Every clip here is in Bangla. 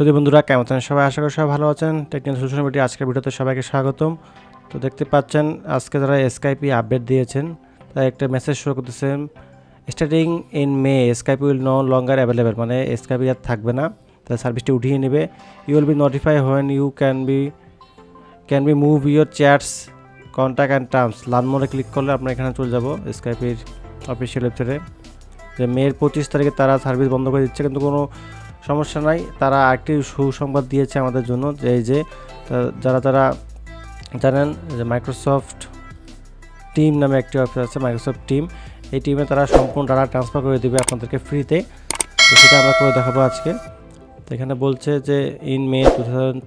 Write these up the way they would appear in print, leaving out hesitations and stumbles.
শুধু বন্ধুরা কেমন আছেন সবাই, আশা করি সবাই ভালো আছেন। টেকনিক্যাল সলিউশন ভিডিও আজকের ভিডিওতে সবাইকে স্বাগতম। তো দেখতে পাচ্ছেন আজকে যারা স্কাইপি আপডেট দিয়েছেন তারা একটা মেসেজ শো করতেছেন, starting in May Skype will no longer available, মানে স্কাইপি আর থাকবে না, তার সার্ভিসটি উঠিয়ে নেবে। You will be notify when you can be move your chats contact and terms. Learn মোডে ক্লিক করলে আপনার এখানে চলে যাব স্কাইপির অফিসিয়াল ওয়েবসাইটে। যে মের 25 তারিখে তারা সার্ভিস বন্ধ করে দিচ্ছে, কিন্তু কোনো সমস্যা নাই। তারা একটি সুসংবাদ দিয়েছে আমাদের জন্য, যে এই যে যারা জানেন যে মাইক্রোসফট টিম নামে একটি অফিস আছে, মাইক্রোসফট টিম, এই টিমে তারা সম্পূর্ণ ডাটা ট্রান্সফার করে দেবে আপনাদেরকে ফ্রিতে। তো সেটা আমরা করে দেখাবো আজকে। তো এখানে বলছে যে ইন মে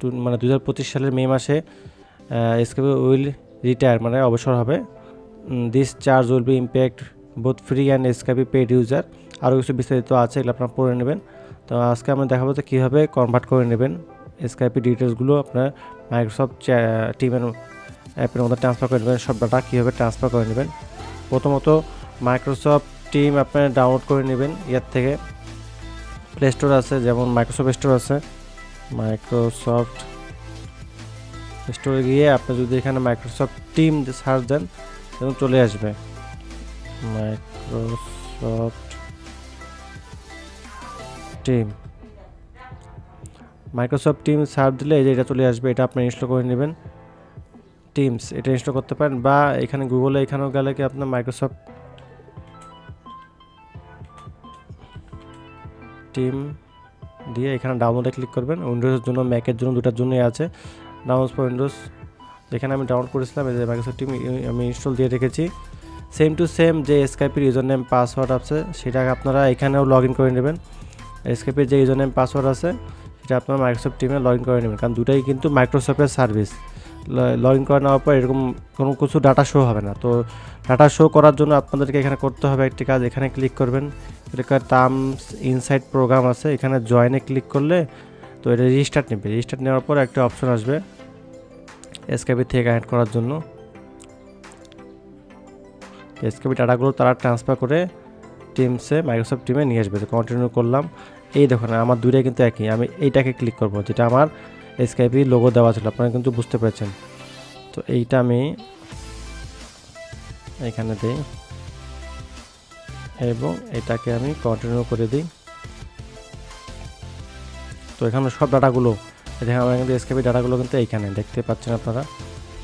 2025 সালের মে মাসে স্কাইপি উইল রিটায়ার, মানে অবসর হবে। This charge will be impact both free and Skype paid user. আরও কিছু বিস্তারিত আছে, এগুলো আপনারা পড়ে নেবেন। তো আজকে আমরা দেখাবো যে কীভাবে কনভার্ট করে নেবেন স্কাইপি ডিটেলসগুলো আপনার মাইক্রোসফট টিমের অ্যাপের মধ্যে ট্রান্সফার করে নেবেন, সব ডাটা কীভাবে ট্রান্সফার করে নেবেন। প্রথমত মাইক্রোসফট টিম আপনারা ডাউনলোড করে নেবেন ইয়ার থেকে। প্লে স্টোর আছে, যেমন মাইক্রোসফট স্টোর আছে, মাইক্রোসফট স্টোরে গিয়ে আপনি যদি এখানে মাইক্রোসফট টিম সার্চ দেন এবং চলে আসবে মাইক্রোসফট টিম সার্চ দিলে এই যে এটা চলে আসবে। এটা আপনি ইনস্টল করে নেবেন, টিমস এটা ইনস্টল করতে পারেন, বা এখানে গুগলে এখানেও গেলে কি আপনার মাইক্রোসফট টিম দিয়ে এখানে ডাউনলোডে ক্লিক করবেন। উইন্ডোজের জন্য, ম্যাকের জন্য, দুটার জন্যই আছে ডাউনলোড ফর উইন্ডোজ। এখানে আমি ডাউনলোড করেছিলাম, এই যে মাইক্রোসফট টিম আমি ইনস্টল দিয়ে রেখেছি। সেম টু সেম যে স্কাইপের ইউজার নেম পাসওয়ার্ড আছে সেটাকে আপনারা এখানেও লগ ইন করে নেবেন। স্কাইপের যে ইউজার নেম পাসওয়ার্ড আছে সেটা আপনারা মাইক্রোসফট টিমে লগ ইন করে নেবেন, কারণ দুটাই কিন্তু মাইক্রোসফটের সার্ভিস। লগ ইন করে নেওয়ার পর এরকম কোনো কিছু ডাটা শো হবে না। তো ডাটা শো করার জন্য আপনাদেরকে এখানে করতে হবে একটি কাজ। এখানে ক্লিক করবেন, এটা টার্মস ইনসাইড প্রোগ্রাম আছে, এখানে জয়েনে ক্লিক করলে তো এটা রেজিস্টার্ট নেবে। রেজিস্টার্ট নেওয়ার পর একটা অপশন আসবে স্কাইপি থেকে কানেক্ট করার জন্য। স্কাইপি ডাটাগুলো তারা ট্রান্সফার করে টিমসে, মাইক্রোসফট টিমে নিয়ে আসবে। কন্টিনিউ করলাম। এই দেখুন আমার দুইটাই কিন্তু একই। আমি এইটাকে ক্লিক করব যেটা আমার স্কাইপি লোগো দেওয়া ছিল, আপনারা কিন্তু বুঝতে পেরেছেন। তো এইটা আমি এখানে দিই এবং এটাকে আমি কন্টিনিউ করে দিই। তো এখানে সব ডাটাগুলো দেখেন, আমরা কিন্তু স্কাইপি ডাটাগুলো কিন্তু এইখানে দেখতে পাচ্ছেন আপনারা।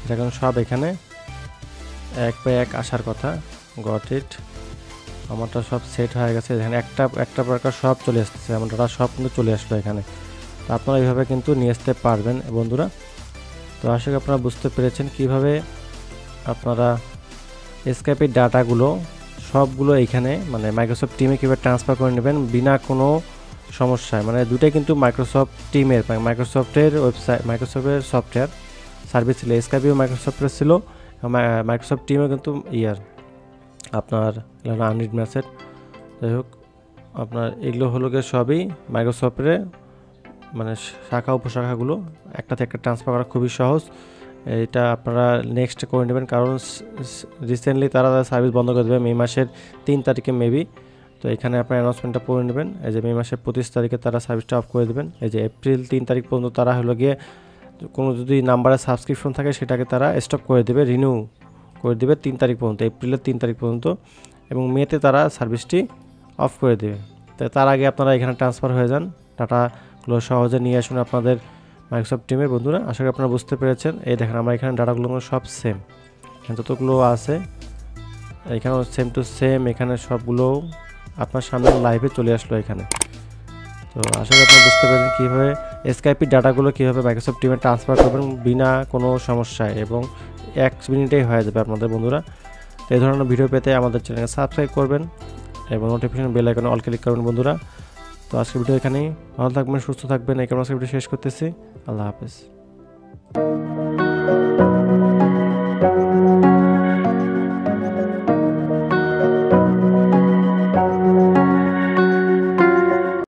এটা কিন্তু সব এখানে এক বাই এক আসার কথা। গট ইট, আমারটা সব সেট হয়ে গেছে। এখানে একটা প্রকার সব চলে আসতেছে, আমার ডাটা সব কিন্তু চলে আসলো এখানে। তো আপনারা এইভাবে কিন্তু নিয়ে আসতে পারবেন বন্ধুরা। তো আশা করি আপনারা বুঝতে পেরেছেন কীভাবে আপনারা স্কাইপের ডাটাগুলো সবগুলো এইখানে মানে মাইক্রোসফট টিমে কীভাবে ট্রান্সফার করে নেবেন বিনা কোনো সমস্যায়। মানে দুটাই কিন্তু মাইক্রোসফট টিমের, মাইক্রোসফটের ওয়েবসাইট, মাইক্রোসফটের সফটওয়্যার সার্ভিস ছিল। স্কাইপিও মাইক্রোসফটের ছিল, মাইক্রোসফট টিমে কিন্তু আপনার আনরিড মেসেজ। যাই হোক, আপনার এগুলো হলো গিয়ে সবই মাইক্রোসফটের মানে শাখা উপশাখাগুলো একটা থেকে একটা ট্রান্সফার করা খুবই সহজ। এটা আপনারা নেক্সট করে নেবেন, কারণ রিসেন্টলি তারা সার্ভিস বন্ধ করে দেবে মে মাসের 3 তারিখে মেবি। তো এখানে আপনার অ্যানাউন্সমেন্টটা পড়ে নেবেন। এই যে মে মাসের 25 তারিখে তারা সার্ভিসটা অফ করে দেবেন। এই যে এপ্রিল 3 তারিখ পর্যন্ত তারা হলো গিয়ে কোনো যদি নাম্বারে সাবস্ক্রিপশন থাকে সেটাকে তারা স্টপ করে দেবে, রিনিউ করে দেবে 3 তারিখ পর্যন্ত, এপ্রিলের 3 তারিখ পর্যন্ত, এবং মেতে তারা সার্ভিসটি অফ করে দেবে। তো তার আগে আপনারা এখানে ট্রান্সফার হয়ে যান, ডাটাগুলো সহজে নিয়ে আসুন আপনাদের মাইক্রোসফট টিমে বন্ধুরা। আশা করি আপনারা বুঝতে পেরেছেন। এই দেখেন আমার এখানে ডাটাগুলো সব সেম, যতগুলো আছে এখানেও সেম টু সেম, এখানে সবগুলো আপনার সামনে লাইভে চলে আসলো এখানে। তো আশা করি আপনারা বুঝতে পেরেছেন কীভাবে স্কাইপির ডাটাগুলো কীভাবে মাইক্রোসফট টিমে ট্রান্সফার করবেন বিনা কোনো সমস্যায়, এবং 1 মিনিটেই হয়ে যাবে আপনাদের বন্ধুরা। তো এই ধরনের ভিডিও পেতে আমাদের চ্যানেলকে সাবস্ক্রাইব করবেন এবং নোটিফিকেশন বেল আইকনে অল ক্লিক করবেন বন্ধুরা। তো আজকের ভিডিও এখানেই, ভালো থাকবেন, সুস্থ থাকবেন, এই কারণে আজকের ভিডিও শেষ করতেছি। আল্লাহ হাফেজ।